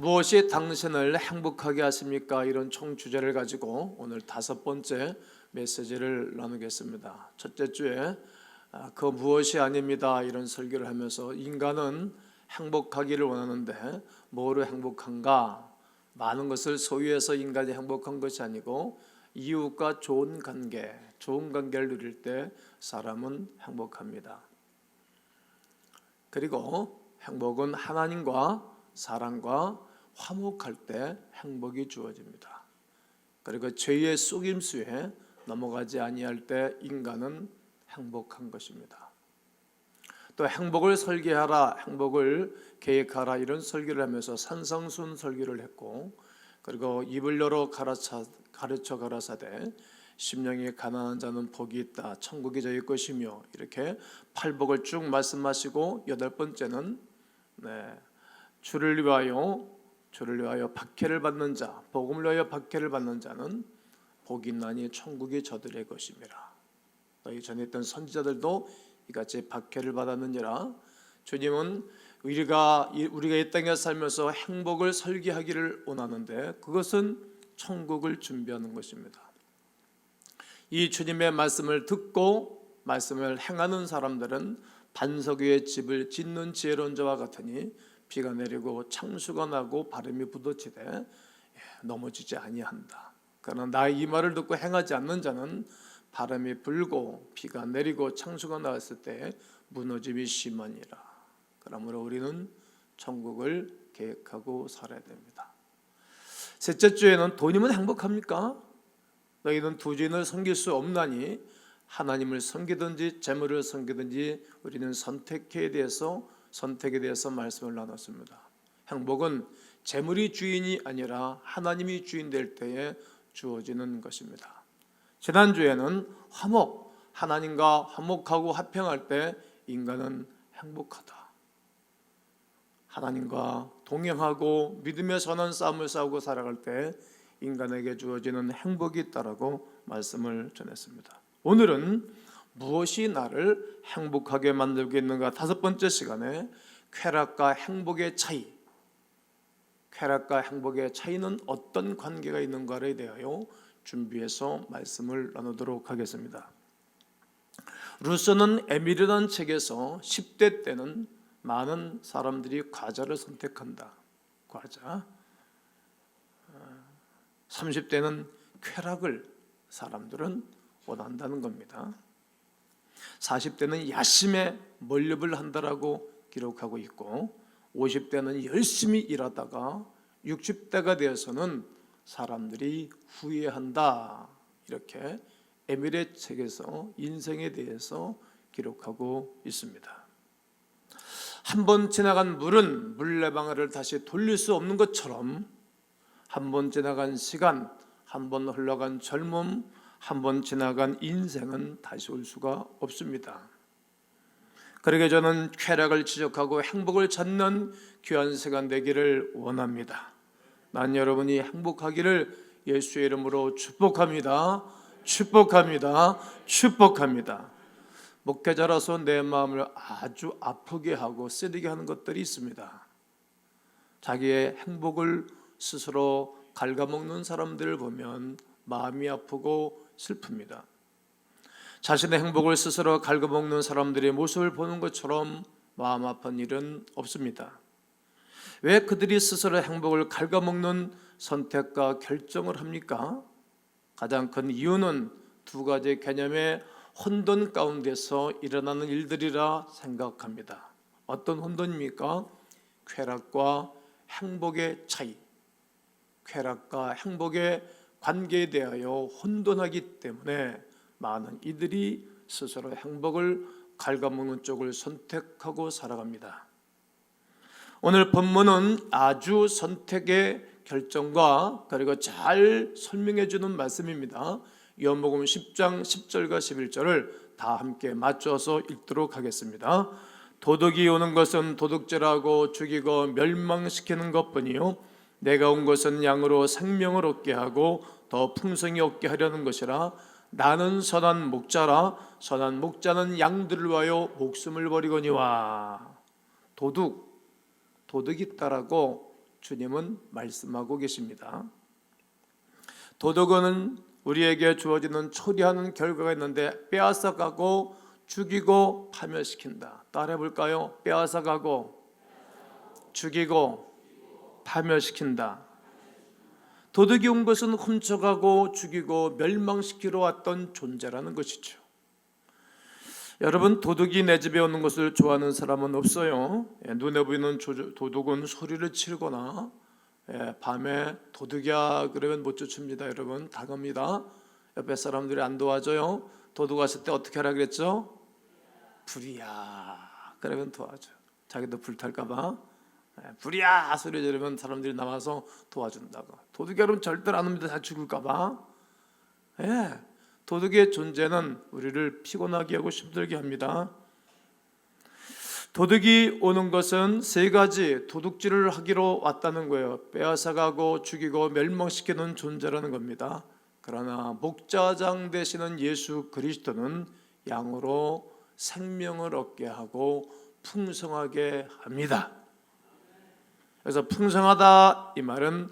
무엇이 당신을 행복하게 하십니까? 이런 총 주제를 가지고 오늘 5번째 메시지를 나누겠습니다. 첫째 주에 그 무엇이 아닙니다 이런 설교를 하면서 인간은 행복하기를 원하는데 뭐로 행복한가? 많은 것을 소유해서 인간이 행복한 것이 아니고 이웃과 좋은 관계를 누릴 때 사람은 행복합니다. 그리고 행복은 하나님과 사랑과 화목할 때 행복이 주어집니다. 그리고 죄의 속임수에 넘어가지 아니할 때 인간은 행복한 것입니다. 또 행복을 설계하라, 행복을 계획하라 이런 설교를 하면서 산성순 설교를 했고, 그리고 입을 열어 가르쳐 가라사대 심령이 가난한 자는 복이 있다, 천국이 저희 것이며, 이렇게 팔복을 쭉 말씀하시고 8번째는 주를 위하여 박해를 받는 자, 복음을 위하여 박해를 받는 자는 복이 있나니 천국이 저들의 것임이라. 너희 전에 있던 선지자들도 이같이 박해를 받았느니라. 주님은 우리가 이 땅에 살면서 행복을 설계하기를 원하는데 그것은 천국을 준비하는 것입니다. 이 주님의 말씀을 듣고 말씀을 행하는 사람들은 반석 위에 집을 짓는 지혜로운 자와 같으니 비가 내리고 창수가 나고 바람이 부딪히되 넘어지지 아니한다. 그러나 나의 이 말을 듣고 행하지 않는 자는 바람이 불고 비가 내리고 창수가 나왔을 때 무너짐이 심하니라. 그러므로 우리는 천국을 계획하고 살아야 됩니다. 셋째 주에는 돈이면 행복합니까? 너희는 두 주인을 섬길 수 없나니 하나님을 섬기든지 재물을 섬기든지 우리는 선택에 대해서 말씀을 나눴습니다. 행복은 재물이 주인이 아니라 하나님이 주인 될 때에 주어지는 것입니다. 지난주에는 하나님과 화목하고 화평할 때 인간은 행복하다. 하나님과 동행하고 믿음의 선한 싸움을 싸우고 살아갈 때 인간에게 주어지는 행복이 있다라고 말씀을 전했습니다. 오늘은 무엇이 나를 행복하게 만들고 있는가? 5번째 시간에 쾌락과 행복의 차이는 어떤 관계가 있는가에 대하여 준비해서 말씀을 나누도록 하겠습니다. 루소는 에밀이라는 책에서 10대 때는 많은 사람들이 과자를 선택한다. 30대는 쾌락을 사람들은 원한다는 겁니다. 40대는 야심에 몰입을 한다라고 기록하고 있고, 50대는 열심히 일하다가 60대가 되어서는 사람들이 후회한다. 이렇게 에밀의 책에서 인생에 대해서 기록하고 있습니다. 한 번 지나간 물은 물레방아를 다시 돌릴 수 없는 것처럼 한 번 지나간 시간, 한 번 흘러간 젊음, 한 번 지나간 인생은 다시 올 수가 없습니다. 그러게 저는 쾌락을 지적하고 행복을 찾는 귀한 시간 되기를 원합니다. 난 여러분이 행복하기를 예수의 이름으로 축복합니다. 목회자라서 내 마음을 아주 아프게 하고 쓰리게 하는 것들이 있습니다. 자기의 행복을 스스로 갉아먹는 사람들을 보면 마음이 아프고 슬픕니다. 자신의 행복을 스스로 갉아먹는 사람들의 모습을 보는 것처럼 마음 아픈 일은 없습니다. 왜 그들이 스스로 행복을 갉아먹는 선택과 결정을 합니까? 가장 큰 이유는 2가지 개념의 혼돈 가운데서 일어나는 일들이라 생각합니다. 어떤 혼돈입니까? 쾌락과 행복의 차이, 쾌락과 행복의 관계에 대하여 혼돈하기 때문에 많은 이들이 스스로 행복을 갉아먹는 쪽을 선택하고 살아갑니다. 오늘 본문은 아주 선택의 결정과 그리고 잘 설명해 주는 말씀입니다. 요한복음 10장 10절과 11절을 다 함께 맞춰서 읽도록 하겠습니다. 도둑이 오는 것은 도둑질하고 죽이고 멸망시키는 것뿐이요 내가 온 것은 양으로 생명을 얻게 하고 더 풍성히 얻게 하려는 것이라. 나는 선한 목자라. 선한 목자는 양들을 위하여 목숨을 버리거니와. 도둑이 있다라고 주님은 말씀하고 계십니다. 도덕은 우리에게 주어지는 초래하는 결과가 있는데 빼앗아가고 죽이고 파멸시킨다. 따라해 볼까요? 빼앗아가고 죽이고 파멸시킨다. 도덕이 온 것은 훔쳐가고 죽이고 멸망시키러 왔던 존재라는 것이죠. 여러분, 도둑이 내 집에 오는 것을 좋아하는 사람은 없어요. 눈에 보이는 도둑은 소리를 치르거나 밤에 도둑이야 그러면 못 쫓습니다. 여러분, 다급니다. 옆에 사람들이 안 도와줘요. 도둑 왔을 때 어떻게 하라 그랬죠? 불이야 그러면 도와줘요. 자기도 불탈까 봐 불이야 소리 지르면 사람들이 나와서 도와준다고. 도둑이 그러면 절대로 안 옵니다. 다 죽을까 봐. 도둑의 존재는 우리를 피곤하게 하고 힘들게 합니다. 도둑이 오는 것은 세 가지 도둑질을 하기로 왔다는 거예요. 빼앗아가고 죽이고 멸망시키는 존재라는 겁니다. 그러나 목자장 되시는 예수 그리스도는 양으로 생명을 얻게 하고 풍성하게 합니다. 그래서 풍성하다 이 말은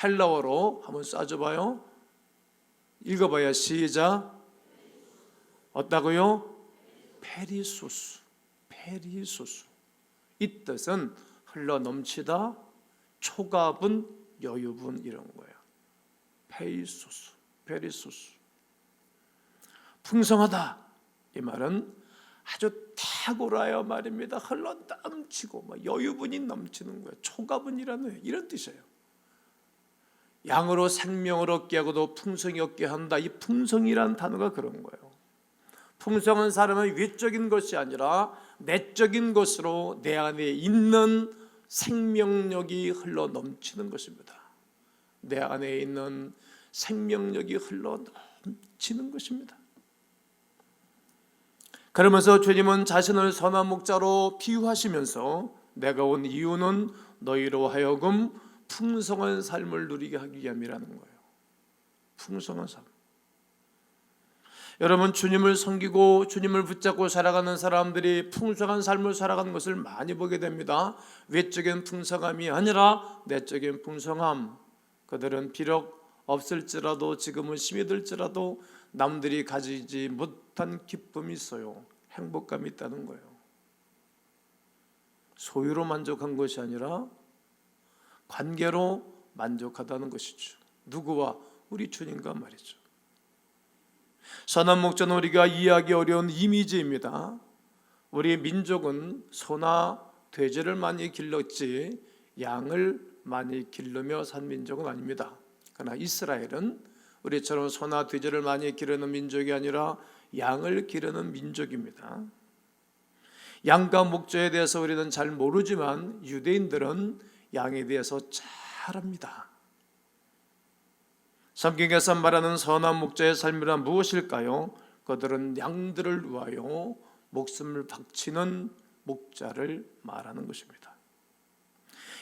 헬라어로 한번 쏴줘봐요. 읽어봐야 시작. 어따고요? 페리소스. 페리소스. 이 뜻은 흘러 넘치다, 초가분, 여유분 이런 거예요. 페리소스. 페리소스. 풍성하다 이 말은 아주 탁월하여 말입니다. 흘러 넘치고 여유분이 넘치는 거예요. 초가분이라는 이런 뜻이에요. 양으로 생명을 얻게 하고도 풍성히 얻게 한다. 이 풍성이라는 단어가 그런 거예요. 풍성한 사람은 외적인 것이 아니라 내적인 것으로 내 안에 있는 생명력이 흘러 넘치는 것입니다. 내 안에 있는 생명력이 흘러 넘치는 것입니다. 그러면서 주님은 자신을 선한 목자로 비유하시면서 내가 온 이유는 너희로 하여금 풍성한 삶을 누리게 하기 위함이라는 거예요. 풍성한 삶. 여러분, 주님을 섬기고 주님을 붙잡고 살아가는 사람들이 풍성한 삶을 살아가는 것을 많이 보게 됩니다. 외적인 풍성함이 아니라 내적인 풍성함. 그들은 비록 없을지라도 지금은 힘이 들지라도 남들이 가지지 못한 기쁨이 있어요. 행복감이 있다는 거예요. 소유로 만족한 것이 아니라 관계로 만족하다는 것이죠. 누구와? 우리 주님과 말이죠. 선한 목자는 우리가 이해하기 어려운 이미지입니다. 우리 민족은 소나 돼지를 많이 길렀지 양을 많이 기르며 산 민족은 아닙니다. 그러나 이스라엘은 우리처럼 소나 돼지를 많이 기르는 민족이 아니라 양을 기르는 민족입니다. 양과 목자에 대해서 우리는 잘 모르지만 유대인들은 양에 대해서 잘 압니다. 성경에서 말하는 선한 목자의 삶이란 무엇일까요? 그들은 양들을 위하여 목숨을 바치는 목자를 말하는 것입니다.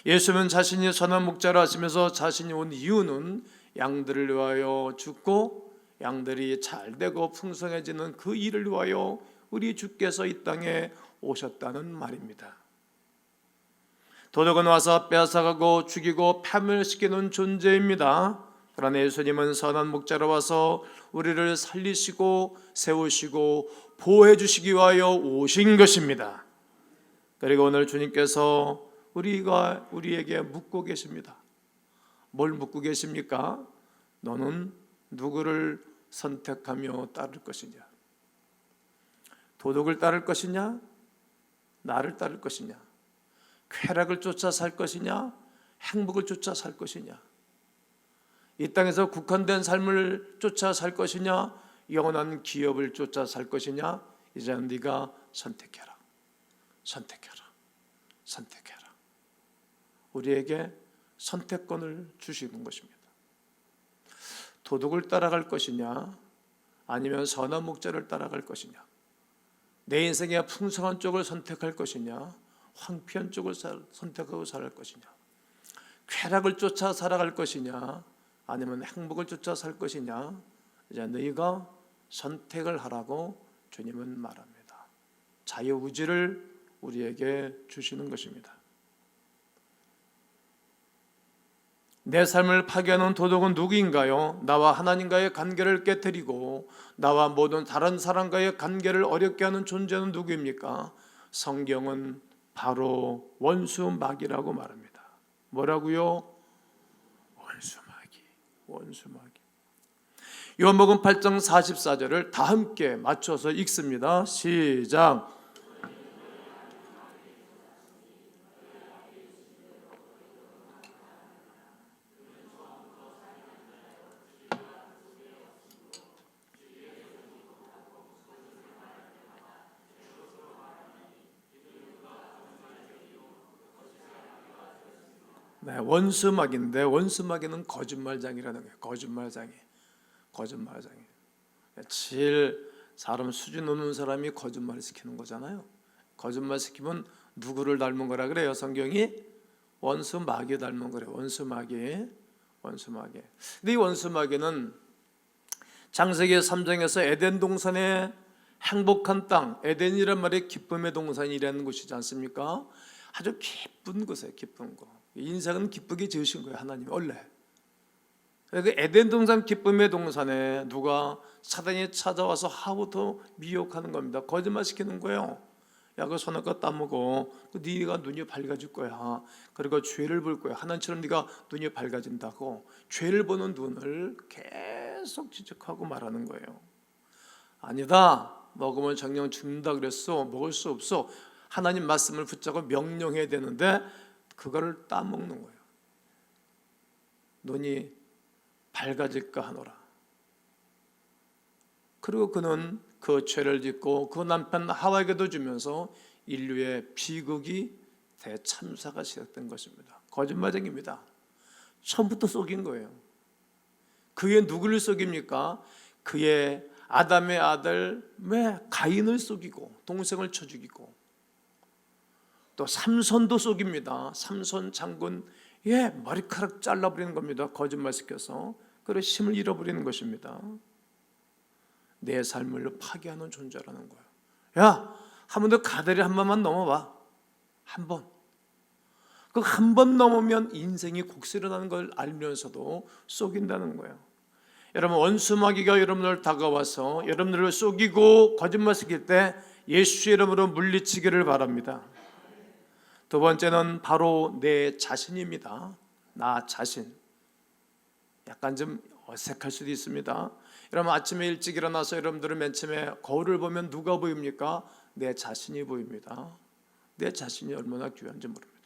예수님은 자신이 선한 목자라 하시면서 자신이 온 이유는 양들을 위하여 죽고 양들이 잘되고 풍성해지는 그 일을 위하여 우리 주께서 이 땅에 오셨다는 말입니다. 도둑은 와서 빼앗아가고 죽이고 파멸시키는 존재입니다. 그러나 예수님은 선한 목자로 와서 우리를 살리시고 세우시고 보호해 주시기 위하여 오신 것입니다. 그리고 오늘 주님께서 우리에게 묻고 계십니다. 뭘 묻고 계십니까? 너는 누구를 선택하며 따를 것이냐? 도둑을 따를 것이냐? 나를 따를 것이냐? 쾌락을 쫓아 살 것이냐? 행복을 쫓아 살 것이냐? 이 땅에서 국한된 삶을 쫓아 살 것이냐? 영원한 기업을 쫓아 살 것이냐? 이제 네가 선택해라. 선택해라. 선택해라. 우리에게 선택권을 주시는 것입니다. 도둑을 따라갈 것이냐? 아니면 선한 목자를 따라갈 것이냐? 내 인생의 풍성한 쪽을 선택할 것이냐? 황폐한 쪽을 선택하고 살아갈 것이냐? 쾌락을 쫓아 살아갈 것이냐? 아니면 행복을 쫓아 살 것이냐? 이제 너희가 선택을 하라고 주님은 말합니다. 자유의지를 우리에게 주시는 것입니다. 내 삶을 파괴하는 도덕은 누구인가요? 나와 하나님과의 관계를 깨뜨리고 나와 모든 다른 사람과의 관계를 어렵게 하는 존재는 누구입니까? 성경은 바로 원수 마귀라고 말합니다. 뭐라고요? 원수 마귀. 요한복음 8장 44절을 다 함께 맞춰서 읽습니다. 시작. 네, 원수마귀인데 원수마귀는 거짓말장이라는 거예요. 거짓말장이. 제일 사람 수준 높은 사람이 거짓말을 시키는 거잖아요. 거짓말 시키면 누구를 닮은 거라 그래요? 성경이 원수마귀 닮은 거래요. 원수마귀. 근데 이 원수마귀는 창세기 3장에서 에덴 동산의 행복한 땅, 에덴이란 말이 기쁨의 동산이라는 곳이지 않습니까? 아주 기쁜 곳이에요. 기쁜 곳. 인생은 기쁘게 지으신 거예요. 하나님이 원래. 그 에덴 동산 기쁨의 동산에 누가 사단이 찾아와서 하부터 미혹하는 겁니다. 거짓말 시키는 거예요. 야, 그 선악과 따먹어. 네가 눈이 밝아질 거야. 그리고 죄를 볼 거야. 하나님처럼 네가 눈이 밝아진다고 죄를 보는 눈을 계속 지적하고 말하는 거예요. 아니다. 먹으면 정령 죽는다 그랬어. 먹을 수 없어. 하나님 말씀을 붙잡고 명령해야 되는데 그거를 따먹는 거예요. 눈이 밝아질까 하노라. 그리고 그는 그 죄를 짓고 그 남편 하와에게도 주면서 인류의 비극이 대참사가 시작된 것입니다. 거짓말쟁입니다. 처음부터 속인 거예요. 그의 누구를 속입니까? 그의 아담의 아들 가인을 속이고 동생을 쳐 죽이고 또 삼손도 속입니다. 삼손 장군 머리카락 잘라버리는 겁니다. 거짓말 시켜서. 그래서 힘을 잃어버리는 것입니다. 내 삶을 파괴하는 존재라는 거예요. 야, 한 번 더 가다리 한 번만 넘어봐. 한 번. 그 한 번 넘으면 인생이 곡슬이라는 걸 알면서도 속인다는 거예요. 여러분, 원수마귀가 여러분을 다가와서 여러분들을 속이고 거짓말 시킬 때 예수의 이름으로 물리치기를 바랍니다. 두 번째는 바로 내 자신입니다. 나 자신. 약간 좀 어색할 수도 있습니다. 여러분, 아침에 일찍 일어나서 여러분들은 맨 처음에 거울을 보면 누가 보입니까? 내 자신이 보입니다. 내 자신이 얼마나 귀한지 모릅니다.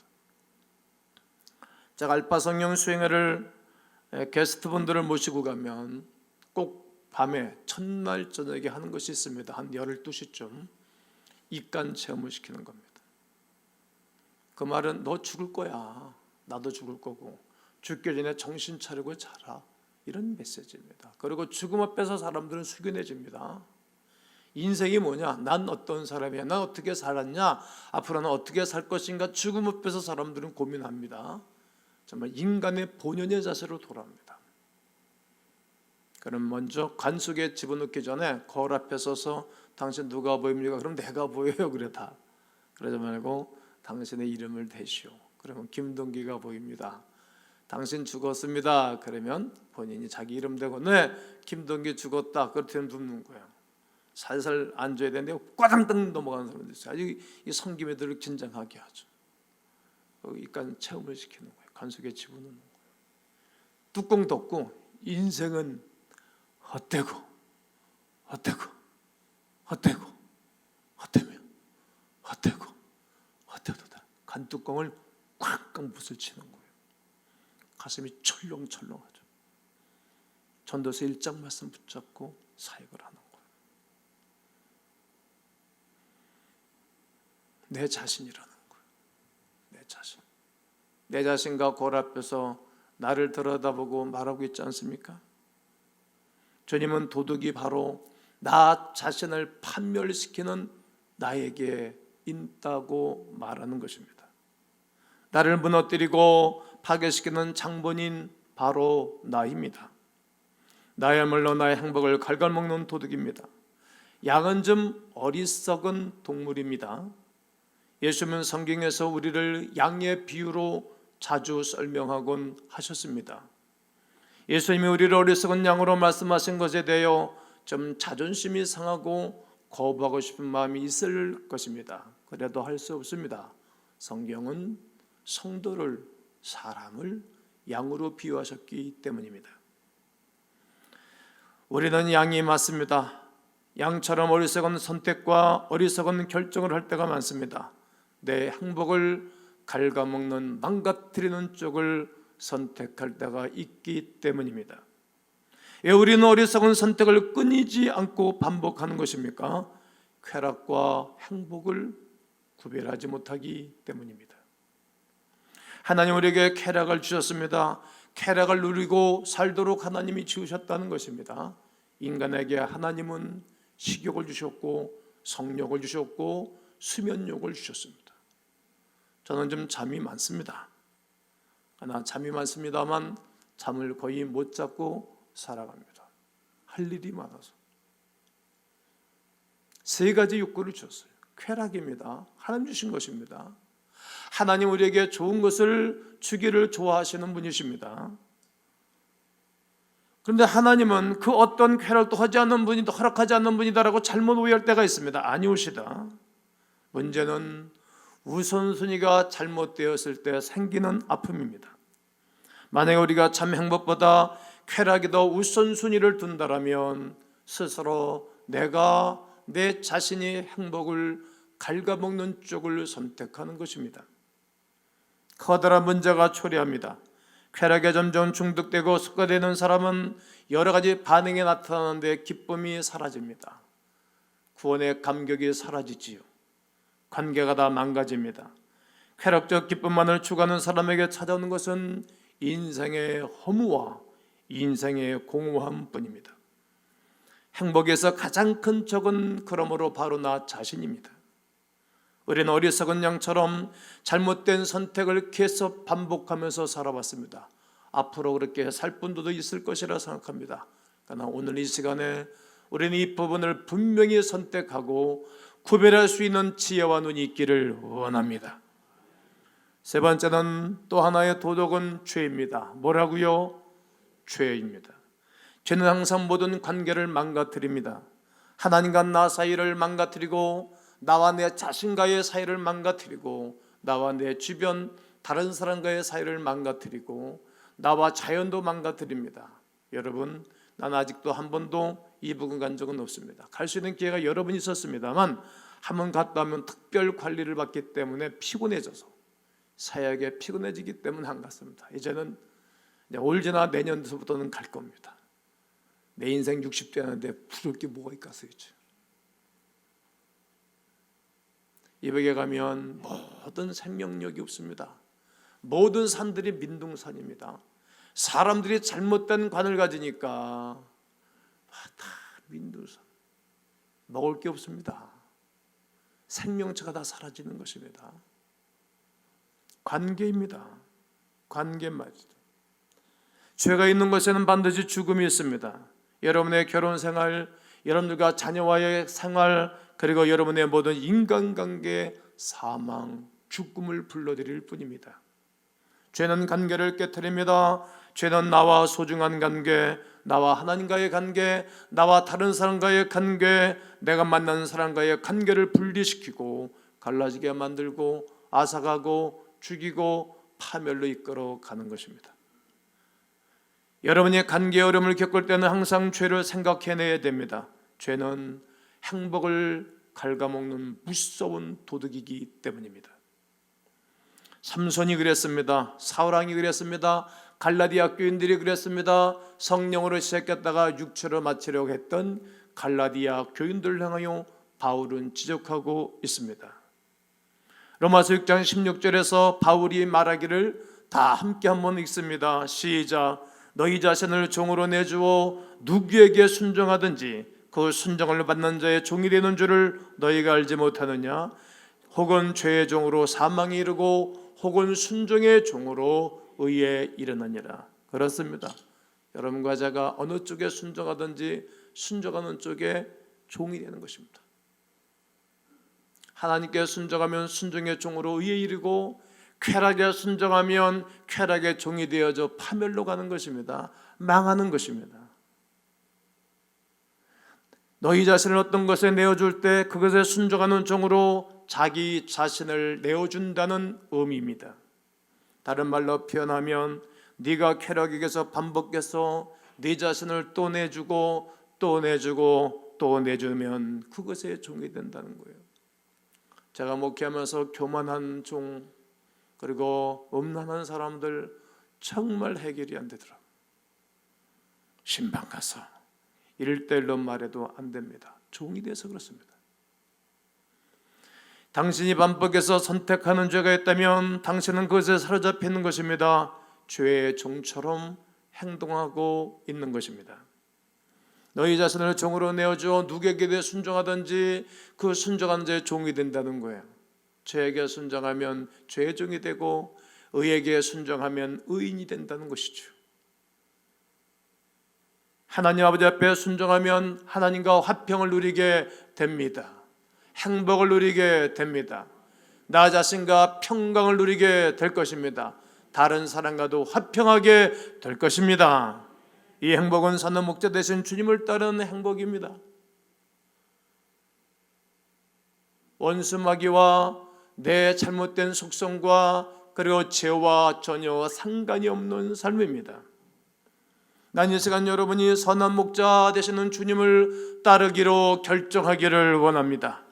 제가 알파 성령 수행회를 게스트분들을 모시고 가면 꼭 밤에 첫날 저녁에 하는 것이 있습니다. 한 12시쯤 입간 체험을 시키는 겁니다. 그 말은 너 죽을 거야. 나도 죽을 거고 죽기 전에 정신 차리고 자라. 이런 메시지입니다. 그리고 죽음 앞에서 사람들은 숙연해집니다. 인생이 뭐냐? 난 어떤 사람이야? 난 어떻게 살았냐? 앞으로는 어떻게 살 것인가? 죽음 앞에서 사람들은 고민합니다. 정말 인간의 본연의 자세로 돌아옵니다. 그럼 먼저 관 속에 집어넣기 전에 거울 앞에 서서 당신 누가 보입니까? 그럼 내가 보여요. 그래 다. 그러지 말고 당신의 이름을 대시오. 그러면 김동기가 보입니다. 당신 죽었습니다. 그러면 본인이 자기 이름 대고 네, 김동기 죽었다. 그렇다면 눕는 거예요. 살살 앉아야 되는데 꽈당당 넘어가는 사람들 있어요. 아주 이 섬김애들을 긴장하게 하죠. 그러니까 체험을 시키는 거예요. 관 속에 집어넣는 거예요. 뚜껑 덮고 인생은 헛되고 간 뚜껑을 꽉꽉 붓을 치는 거예요. 가슴이 철렁철렁하죠. 전도서 1장 말씀 붙잡고 사역을 하는 거예요. 내 자신이라는 거예요. 내 자신. 내 자신과 거울 앞에서 나를 들여다보고 말하고 있지 않습니까? 주님은 도둑이 바로 나 자신을 판멸시키는 나에게 있다고 말하는 것입니다. 나를 무너뜨리고 파괴시키는 장본인 바로 나입니다. 나야말로 나의 행복을 갉아먹는 도둑입니다. 양은 좀 어리석은 동물입니다. 예수님은 성경에서 우리를 양의 비유로 자주 설명하곤 하셨습니다. 예수님이 우리를 어리석은 양으로 말씀하신 것에 대하여 좀 자존심이 상하고 거부하고 싶은 마음이 있을 것입니다. 그래도 할 수 없습니다. 성경은 성도를, 사람을 양으로 비유하셨기 때문입니다. 우리는 양이 맞습니다. 양처럼 어리석은 선택과 어리석은 결정을 할 때가 많습니다. 내 행복을 갉아먹는, 망가뜨리는 쪽을 선택할 때가 있기 때문입니다. 왜 우리는 어리석은 선택을 끊이지 않고 반복하는 것입니까? 쾌락과 행복을 구별하지 못하기 때문입니다. 하나님 우리에게 쾌락을 주셨습니다. 쾌락을 누리고 살도록 하나님이 지으셨다는 것입니다. 인간에게 하나님은 식욕을 주셨고 성욕을 주셨고 수면욕을 주셨습니다. 저는 좀 잠이 많습니다. 그러나 잠이 많습니다만 잠을 거의 못 잡고 살아갑니다. 할 일이 많아서. 세 가지 욕구를 주셨어요. 쾌락입니다. 하나님 주신 것입니다. 하나님 우리에게 좋은 것을 주기를 좋아하시는 분이십니다. 그런데 하나님은 그 어떤 쾌락도 하지 않는 분이다, 허락하지 않는 분이다라고 잘못 오해할 때가 있습니다. 아니오시다. 문제는 우선순위가 잘못되었을 때 생기는 아픔입니다. 만약에 우리가 참 행복보다 쾌락이 더 우선순위를 둔다라면 스스로 내가 내 자신이 행복을 갉아먹는 쪽을 선택하는 것입니다. 커다란 문제가 초래합니다. 쾌락에 점점 중독되고 습관되는 사람은 여러 가지 반응이 나타나는데 기쁨이 사라집니다. 구원의 감격이 사라지지요. 관계가 다 망가집니다. 쾌락적 기쁨만을 추구하는 사람에게 찾아오는 것은 인생의 허무와 인생의 공허함뿐입니다. 행복에서 가장 큰 적은 그러므로 바로 나 자신입니다. 우리는 어리석은 양처럼 잘못된 선택을 계속 반복하면서 살아왔습니다. 앞으로 그렇게 살 분들도 있을 것이라 생각합니다. 그러나 오늘 이 시간에 우리는 이 부분을 분명히 선택하고 구별할 수 있는 지혜와 눈이 있기를 원합니다. 세 번째는 또 하나의 도덕은 죄입니다. 뭐라고요? 죄입니다. 죄는 항상 모든 관계를 망가뜨립니다. 하나님과 나 사이를 망가뜨리고 나와 내 자신과의 사이를 망가뜨리고 나와 내 주변 다른 사람과의 사이를 망가뜨리고 나와 자연도 망가뜨립니다. 여러분, 난 아직도 한 번도 이 부근 간 적은 없습니다. 갈 수 있는 기회가 여러 번 있었습니다만 한 번 갔다 하면 특별 관리를 받기 때문에 피곤해져서 사역에 피곤해지기 때문에 안 갔습니다. 이제는 올 지나 내년부터는 갈 겁니다. 내 인생 60대 하는데 부를 게 뭐가 있겠어요. 이벽에 가면 모든 생명력이 없습니다. 모든 산들이 민둥산입니다. 사람들이 잘못된 관을 가지니까 다 민둥산. 먹을 게 없습니다. 생명체가 다 사라지는 것입니다. 관계입니다. 관계입니다. 죄가 있는 것에는 반드시 죽음이 있습니다. 여러분의 결혼 생활, 여러분들과 자녀와의 생활, 그리고 여러분의 모든 인간관계의 사망, 죽음을 불러들일 뿐입니다. 죄는 관계를 깨트립니다. 죄는 나와 소중한 관계, 나와 하나님과의 관계, 나와 다른 사람과의 관계, 내가 만나는 사람과의 관계를 분리시키고 갈라지게 만들고 앗아가고 죽이고 파멸로 이끌어 가는 것입니다. 여러분이 관계 어려움을 겪을 때는 항상 죄를 생각해내야 됩니다. 죄는 행복을 갉아먹는 무서운 도둑이기 때문입니다. 삼손이 그랬습니다. 사울왕이 그랬습니다. 갈라디아 교인들이 그랬습니다. 성령으로 시작했다가 육체로 마치려고 했던 갈라디아 교인들을 향하여 바울은 지적하고 있습니다. 로마서 6장 16절에서 바울이 말하기를 다 함께 한번 읽습니다. 시작. 너희 자신을 종으로 내주어 누구에게 순종하든지 그 순종을 받는 자의 종이 되는 줄을 너희가 알지 못하느냐? 혹은 죄의 종으로 사망에 이르고 혹은 순종의 종으로 의에 이르느니라. 그렇습니다. 여러분과 제가 어느 쪽에 순종하든지 순종하는 쪽에 종이 되는 것입니다. 하나님께 순종하면 순종의 종으로 의에 이르고 쾌락에 순종하면 쾌락의 종이 되어져 파멸로 가는 것입니다. 망하는 것입니다. 너희 자신을 어떤 것에 내어줄 때 그것에 순종하는 종으로 자기 자신을 내어준다는 의미입니다. 다른 말로 표현하면 네가 쾌락에게서 반복해서 네 자신을 또 내주고 또 내주고 또 내주면 그것의 종이 된다는 거예요. 제가 목회하면서 교만한 종 그리고 음란한 사람들 정말 해결이 안 되더라고요. 신방 가서 1:1로 말해도 안 됩니다. 종이 돼서 그렇습니다. 당신이 반복해서 선택하는 죄가 있다면 당신은 그것에 사로잡혀 있는 것입니다. 죄의 종처럼 행동하고 있는 것입니다. 너희 자신을 종으로 내어주어 누구에게 순종하든지 그 순종하는 자의 종이 된다는 거예요. 죄에게 순종하면 죄의 종이 되고 의에게 순종하면 의인이 된다는 것이죠. 하나님 아버지 앞에 순종하면 하나님과 화평을 누리게 됩니다. 행복을 누리게 됩니다. 나 자신과 평강을 누리게 될 것입니다. 다른 사람과도 화평하게 될 것입니다. 이 행복은 선한 목자 되신 주님을 따르는 행복입니다. 원수마귀와 내 잘못된 속성과 그리고 죄와 전혀 상관이 없는 삶입니다. 난 이 시간 여러분이 선한 목자 되시는 주님을 따르기로 결정하기를 원합니다.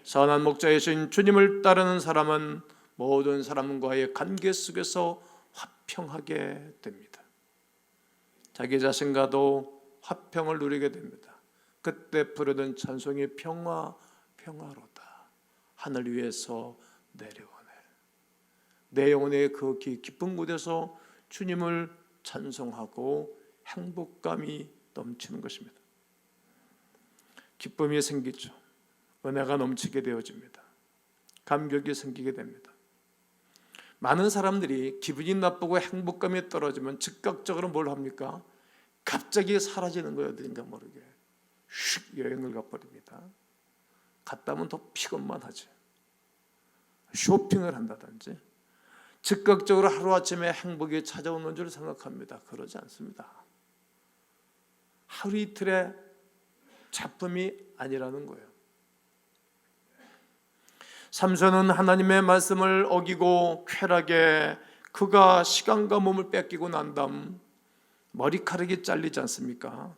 선한 목자이신 주님을 따르는 사람은 모든 사람과의 관계 속에서 화평하게 됩니다. 자기 자신과도 화평을 누리게 됩니다. 그때 부르던 찬송이 평화로다. 하늘 위에서 내려오네. 내 영혼의 그 깊은 곳에서 주님을 찬송하고 행복감이 넘치는 것입니다. 기쁨이 생기죠. 은혜가 넘치게 되어집니다. 감격이 생기게 됩니다. 많은 사람들이 기분이 나쁘고 행복감이 떨어지면 즉각적으로 뭘 합니까? 갑자기 사라지는 거예요. 어딘가 모르게 휙 여행을 가버립니다. 갔다 오면 더 피곤만 하죠. 쇼핑을 한다든지 즉각적으로 하루아침에 행복이 찾아오는 줄 생각합니다. 그러지 않습니다. 하루 이틀의 작품이 아니라는 거예요. 삼손은 하나님의 말씀을 어기고 쾌락에 그가 시간과 몸을 뺏기고 난 다음 머리카락이 잘리지 않습니까?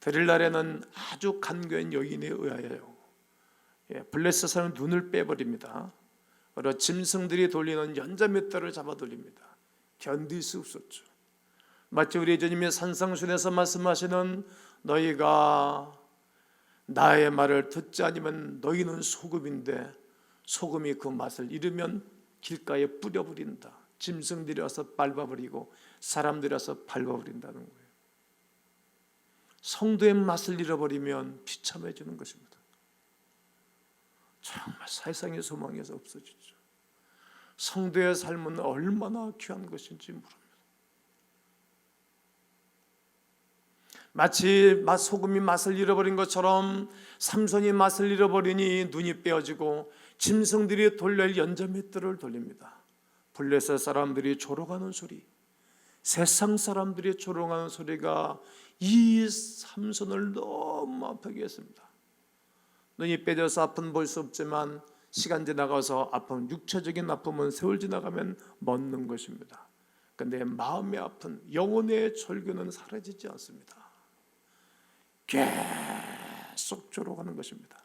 드릴날에는 아주 간교한 여인에 의하여 블레셋 사람 눈을 빼버립니다. 여러 짐승들이 돌리는 연자맷돌을 잡아 돌립니다. 견딜 수 없었죠. 마치 우리 예수님이 산상순에서 말씀하시는 너희가 나의 말을 듣지 않으면 너희는 소금인데 소금이 그 맛을 잃으면 길가에 뿌려버린다. 짐승들이 와서 밟아버리고 사람들이 와서 밟아버린다는 거예요. 성도의 맛을 잃어버리면 비참해지는 것입니다. 정말 세상의 소망에서 없어지죠. 성도의 삶은 얼마나 귀한 것인지 모릅니다. 마치 소금이 맛을 잃어버린 것처럼 삼손이 맛을 잃어버리니 눈이 빼어지고 짐승들이 돌릴 연자맷돌을 돌립니다. 블레셋 사람들이 조롱하는 소리, 세상 사람들이 조롱하는 소리가 이 삼손을 너무 아프게 했습니다. 눈이 빼져서 아픈 볼 수 없지만 시간 지나가서 아픈 육체적인 아픔은 세월 지나가면 멎는 것입니다. 그런데 마음의 아픈 영혼의 절규는 사라지지 않습니다. 계속 조롱하는 것입니다.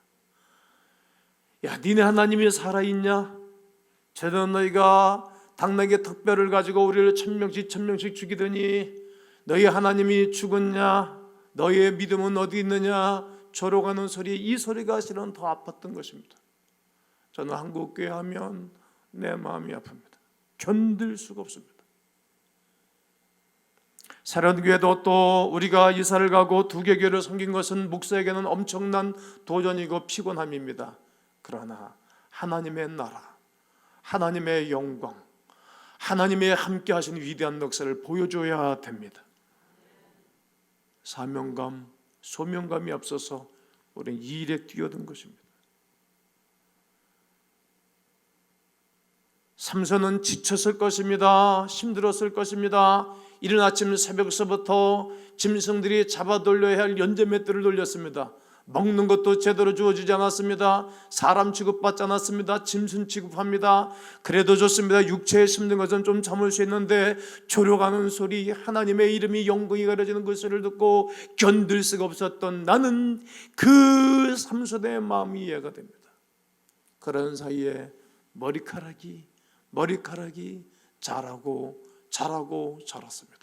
야, 니네 하나님이 살아있냐? 저는 너희가 당나귀 턱뼈를 가지고 우리를 1000명씩 죽이더니 너희 하나님이 죽었냐? 너희의 믿음은 어디 있느냐? 조롱하는 소리, 이 소리가 실은 더 아팠던 것입니다. 저는 한국교회 하면 내 마음이 아픕니다. 견딜 수가 없습니다. 사랑교회도 또 우리가 이사를 가고 두 개 교회를 섬긴 것은 목사에게는 엄청난 도전이고 피곤함입니다. 그러나 하나님의 나라, 하나님의 영광, 하나님의 함께 하신 위대한 역사를 보여줘야 됩니다. 사명감, 소명감이 앞서서 우리는 이 일에 뛰어든 것입니다. 삼손은 지쳤을 것입니다. 힘들었을 것입니다. 이른 아침 새벽서부터 짐승들이 잡아 돌려야 할 연재맷돌을 돌렸습니다. 먹는 것도 제대로 주어지지 않았습니다. 사람 취급받지 않았습니다. 짐승 취급합니다. 그래도 좋습니다. 육체에 힘든 것은 좀 참을 수 있는데 조려가는 소리, 하나님의 이름이 영광이 가려지는 그 소리를 듣고 견딜 수가 없었던 나는 그 삼손의 마음이 이해가 됩니다. 그런 사이에 머리카락이 자라고 자랐습니다.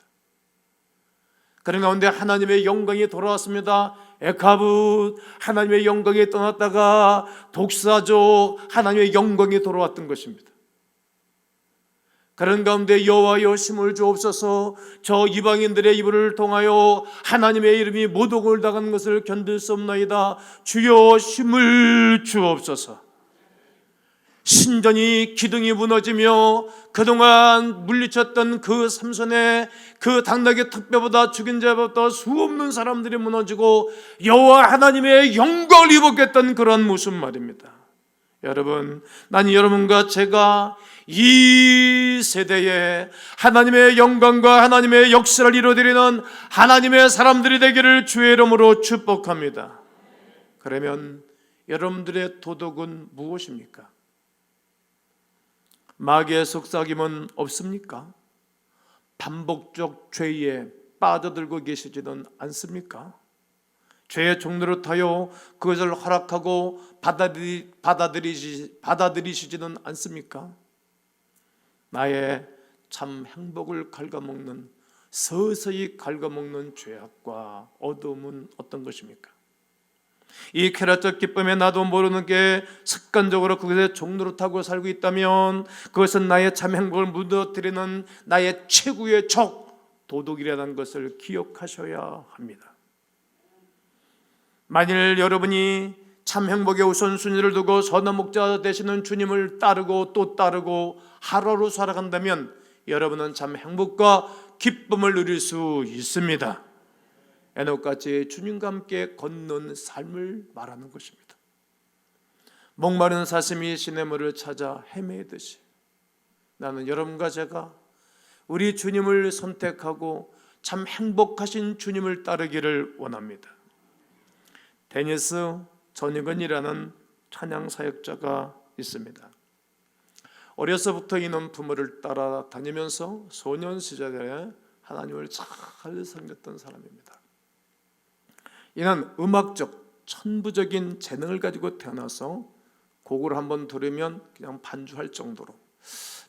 그런 가운데 하나님의 영광이 돌아왔습니다. 에카브, 하나님의 영광이 떠났다가 독사조, 하나님의 영광이 돌아왔던 것입니다. 그런 가운데 여호와여 힘을 주옵소서. 저 이방인들의 입을 통하여 하나님의 이름이 모독을 당하는 것을 견딜 수 없나이다. 주여 힘을 주옵소서. 신전이 기둥이 무너지며 그동안 물리쳤던 그 삼손의 그 당나귀 턱뼈보다 죽인 자보다 수없는 사람들이 무너지고 여호와 하나님의 영광을 입었겠다는 그런 무슨 말입니다. 여러분, 난 여러분과 제가 이 세대에 하나님의 영광과 하나님의 역사를 이루어드리는 하나님의 사람들이 되기를 주의 이름으로 축복합니다. 그러면 여러분들의 도덕은 무엇입니까? 마귀의 속삭임은 없습니까? 반복적 죄에 빠져들고 계시지는 않습니까? 죄의 종로를 타요 그것을 허락하고 받아들이시지는 않습니까? 나의 참 행복을 갉아먹는, 서서히 갉아먹는 죄악과 어두움은 어떤 것입니까? 이 쾌락적 기쁨에 나도 모르는 게 습관적으로 그것에 종로를 타고 살고 있다면 그것은 나의 참 행복을 무너뜨리는 나의 최고의 적, 도둑이라는 것을 기억하셔야 합니다. 만일 여러분이 참 행복의 우선순위를 두고 선한 목자 되시는 주님을 따르고 또 따르고 하루하루 살아간다면 여러분은 참 행복과 기쁨을 누릴 수 있습니다. 에녹같이 주님과 함께 걷는 삶을 말하는 것입니다. 목마른 사슴이 시냇물을 찾아 헤매듯이 나는 여러분과 제가 우리 주님을 선택하고 참 행복하신 주님을 따르기를 원합니다. 데니스 전익은이라는 찬양 사역자가 있습니다. 어려서부터 이는 부모를 따라다니면서 소년 시절에 하나님을 잘 섬겼던 사람입니다. 이는 음악적, 천부적인 재능을 가지고 태어나서 곡을 한번 들으면 그냥 반주할 정도로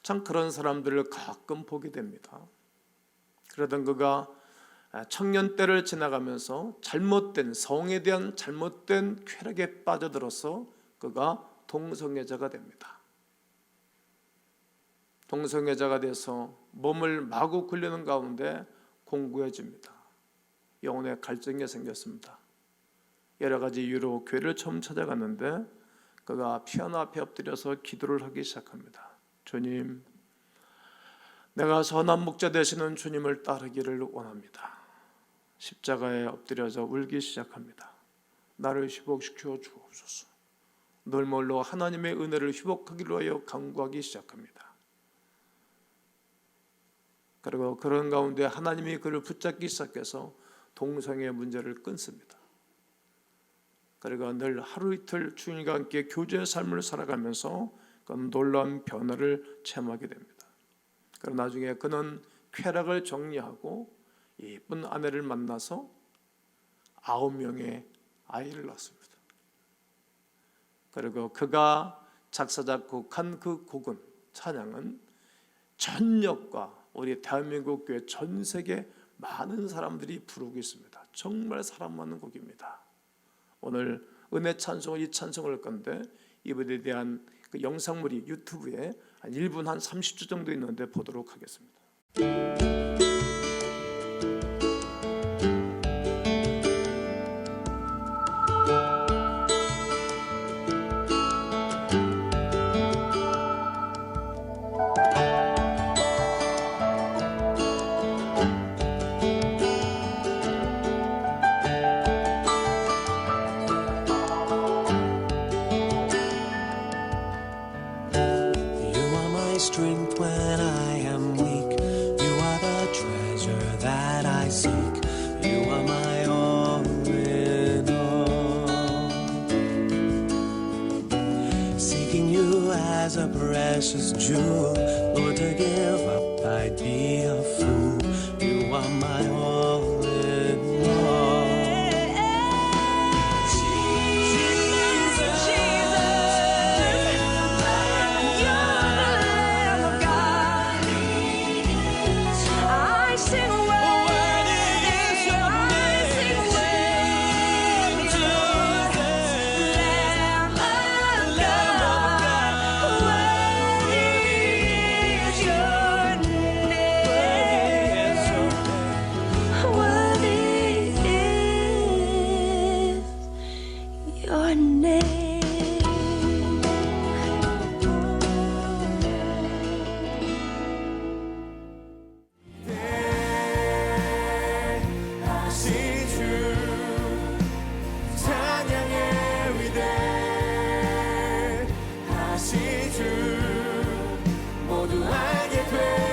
참 그런 사람들을 가끔 보게 됩니다. 그러던 그가 청년 때를 지나가면서 잘못된 성에 대한 잘못된 쾌락에 빠져들어서 그가 동성애자가 됩니다. 동성애자가 돼서 몸을 마구 굴리는 가운데 공고해집니다. 영혼의 갈증이 생겼습니다. 여러 가지 이유로 교회를 처음 찾아갔는데 그가 피아노 앞에 엎드려서 기도를 하기 시작합니다. 주님, 내가 선한 목자 되시는 주님을 따르기를 원합니다. 십자가에 엎드려서 울기 시작합니다. 나를 회복시켜 주옵소서. 널몰로 하나님의 은혜를 회복하기로 하여 간구하기 시작합니다. 그리고 그런 가운데 하나님이 그를 붙잡기 시작해서 동성애 문제를 끊습니다. 그리고 늘 하루 이틀 주님과 함께 교제의 삶을 살아가면서 그런 놀라운 변화를 체험하게 됩니다. 그리고 나중에 그는 쾌락을 정리하고 예쁜 아내를 만나서 9명의 아이를 낳습니다. 그리고 그가 작사 작곡한 그 곡은, 찬양은 전역과 우리 대한민국 교회 전 세계 많은 사람들이 부르고 있습니다. 정말 사랑 많은 곡입니다. 오늘 은혜 찬송을, 이 찬송을 할 건데 이분에 대한 그 영상물이 유튜브에 한 1분 한 30초 정도 있는데 보도록 하겠습니다. strength when I am weak. You are the treasure that I seek. You are my all in all. Seeking you as a precious jewel, Lord, to give up I'd be a fool. You are my all in all. Your name. 다시 주 찬양의 위대 다시 주 모두 알게 돼